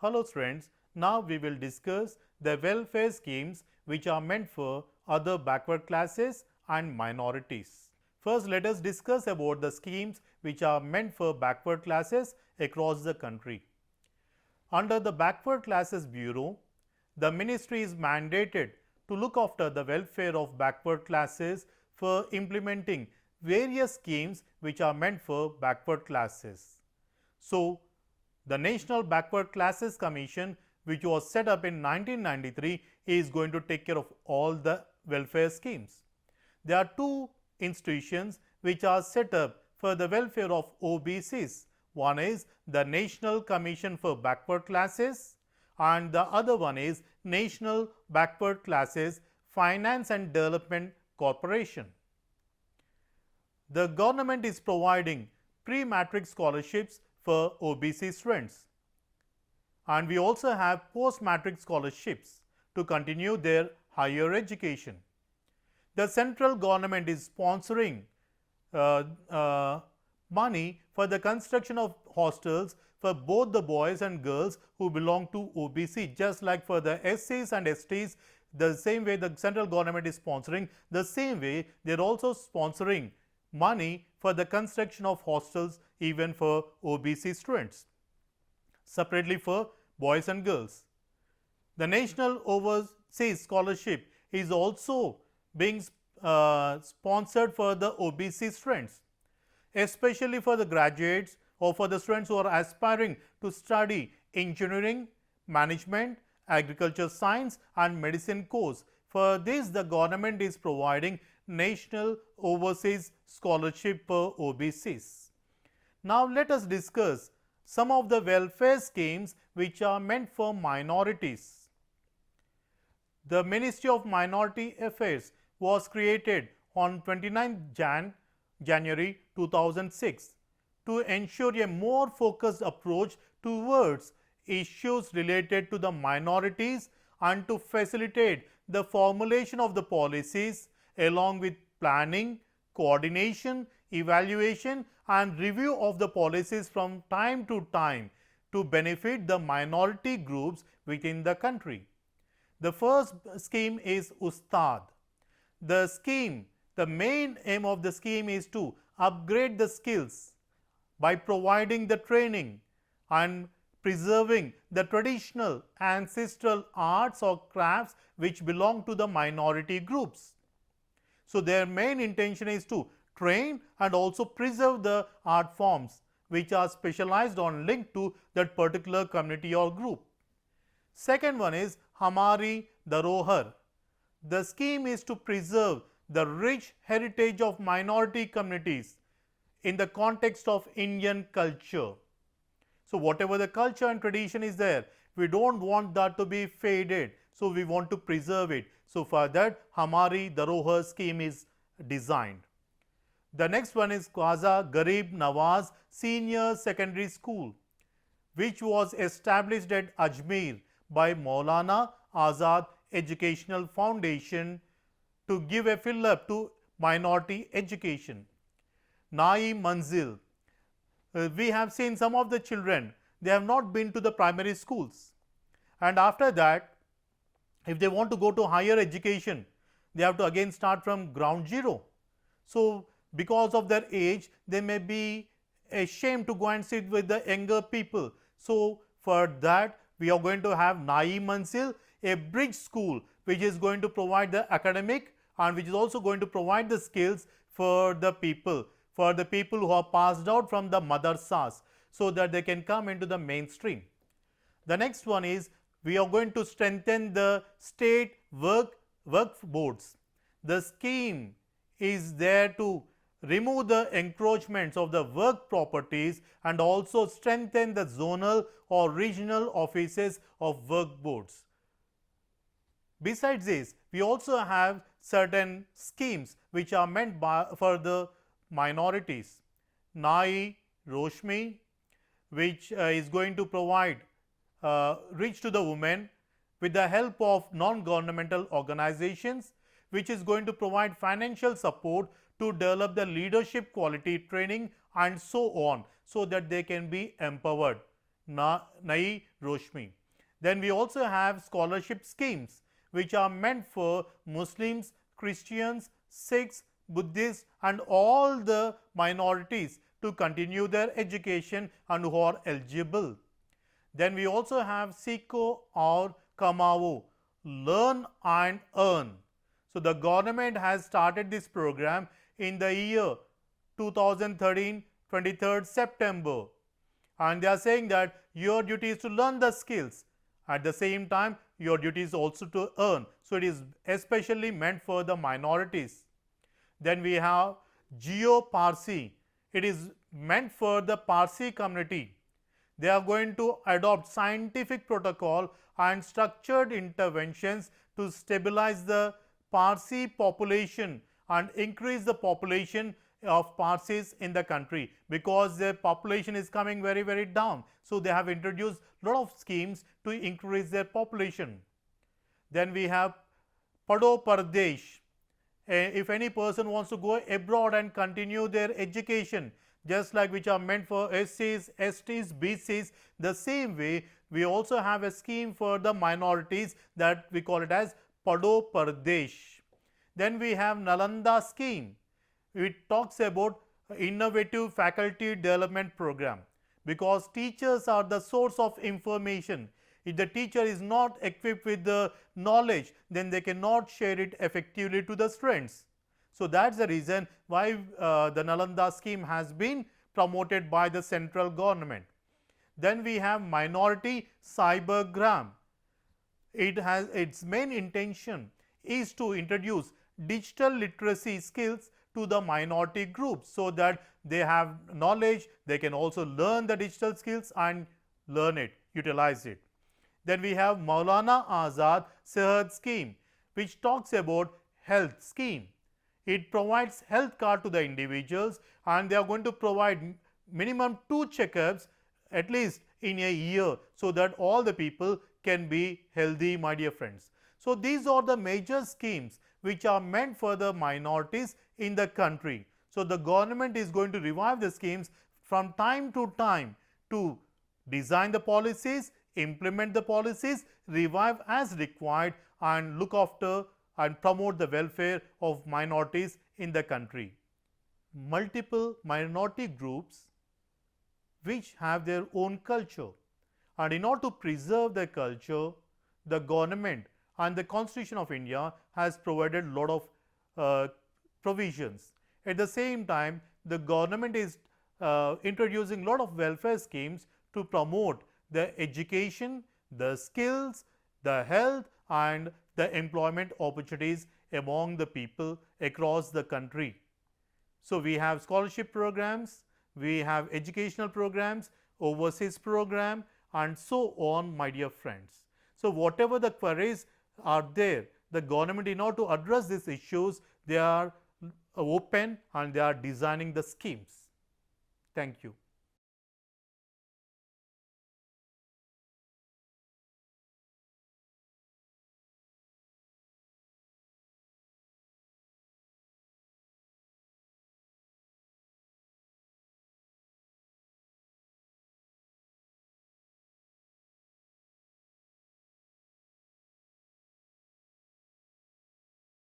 Hello friends, now we will discuss the welfare schemes which are meant for other backward classes and minorities. First, let us discuss about the schemes which are meant for backward classes across the country. Under the Backward Classes Bureau, the ministry is mandated to look after the welfare of backward classes for implementing various schemes which are meant for backward classes. So, the National Backward Classes Commission, which was set up in 1993, is going to take care of all the welfare schemes. There are two institutions which are set up for the welfare of OBCs. One is the National Commission for Backward Classes and the other one is National Backward Classes Finance and Development Corporation. The government is providing pre-matric scholarships for OBC students, and we also have post-matric scholarships to continue their higher education. The central government is sponsoring money for the construction of hostels for both the boys and girls who belong to OBC, just like for the SCs and STs. The same way the central government is sponsoring, the same way they are also sponsoring money for the construction of hostels even for OBC students, separately for boys and girls. The National Overseas Scholarship is also being sponsored for the OBC students, especially for the graduates or for the students who are aspiring to study engineering, management, agriculture science and medicine course. For this, the government is providing National Overseas Scholarship for OBCs. Now, let us discuss some of the welfare schemes which are meant for minorities. The Ministry of Minority Affairs was created on 29 January 2006 to ensure a more focused approach towards issues related to the minorities and to facilitate the formulation of the policies along with planning, coordination, evaluation and review of the policies from time to time to benefit the minority groups within the country. The first scheme is Ustad. The main aim of the scheme is to upgrade the skills by providing the training and preserving the traditional ancestral arts or crafts which belong to the minority groups. So, their main intention is to train and also preserve the art forms which are specialized on linked to that particular community or group. Second one is Hamari Dharohar. The scheme is to preserve the rich heritage of minority communities in the context of Indian culture. So, whatever the culture and tradition is there, we do not want that to be faded. So, we want to preserve it. So, for that Hamari Dharohar scheme is designed. The next one is Khwaja Garib Nawaz Senior Secondary School, which was established at Ajmer by Maulana Azad Educational Foundation to give a fill up to minority education. Nai Manzil. We have seen some of the children, they have not been to the primary schools, and after that if they want to go to higher education, they have to again start from ground zero. So, because of their age, they may be ashamed to go and sit with the younger people. So, for that we are going to have Nai Manzil, a bridge school which is going to provide the academic and which is also going to provide the skills for the people who are passed out from the madrasas, so that they can come into the mainstream. The next one is we are going to strengthen the state work boards. The scheme is there to remove the encroachments of the work properties and also strengthen the zonal or regional offices of work boards. Besides this, we also have certain schemes which are meant for the minorities. Nai Roshmi, which is going to provide reach to the women with the help of non-governmental organizations, which is going to provide financial support to develop the leadership quality training and so on, so that they can be empowered Nai Roshni. Then we also have scholarship schemes which are meant for Muslims, Christians, Sikhs, Buddhists and all the minorities to continue their education and who are eligible. Then we also have Siko or Kamao, learn and earn. So the government has started this program in the year 2013, 23rd September. And they are saying that your duty is to learn the skills. At the same time, your duty is also to earn. So it is especially meant for the minorities. Then we have Geo Parsi. It is meant for the Parsi community. They are going to adopt scientific protocol and structured interventions to stabilize the Parsi population and increase the population of Parsis in the country, because their population is coming very down. So they have introduced lot of schemes to increase their population. Then we have Pado Pardesh. If any person wants to go abroad and continue their education, just like which are meant for SCs, STs, BCs, the same way we also have a scheme for the minorities that we call it as Pado Pardesh. Then we have Nalanda scheme. It talks about innovative faculty development program, because teachers are the source of information. If the teacher is not equipped with the knowledge, then they cannot share it effectively to the students. So that's the reason why the Nalanda scheme has been promoted by the central government. Then we have Minority Cybergram. It has its main intention is to introduce digital literacy skills to the minority groups, so that they have knowledge, they can also learn the digital skills and learn it, utilize it. Then we have Maulana Azad Sehat scheme, which talks about health scheme. It provides health card to the individuals, and they are going to provide minimum 2 checkups at least in a year, so that all the people can be healthy, my dear friends. So these are the major schemes which are meant for the minorities in the country. So the government is going to revive the schemes from time to time to design the policies, implement the policies, revive as required, and look after and promote the welfare of minorities in the country. Multiple minority groups which have their own culture, and in order to preserve their culture, the government and the Constitution of India has provided a lot of provisions. At the same time, the government is introducing a lot of welfare schemes to promote the education, the skills, the health and the employment opportunities among the people across the country. So we have scholarship programs, we have educational programs, overseas program and so on, my dear friends. So whatever the queries are there, the government, in order to address these issues, they are open and they are designing the schemes. Thank you.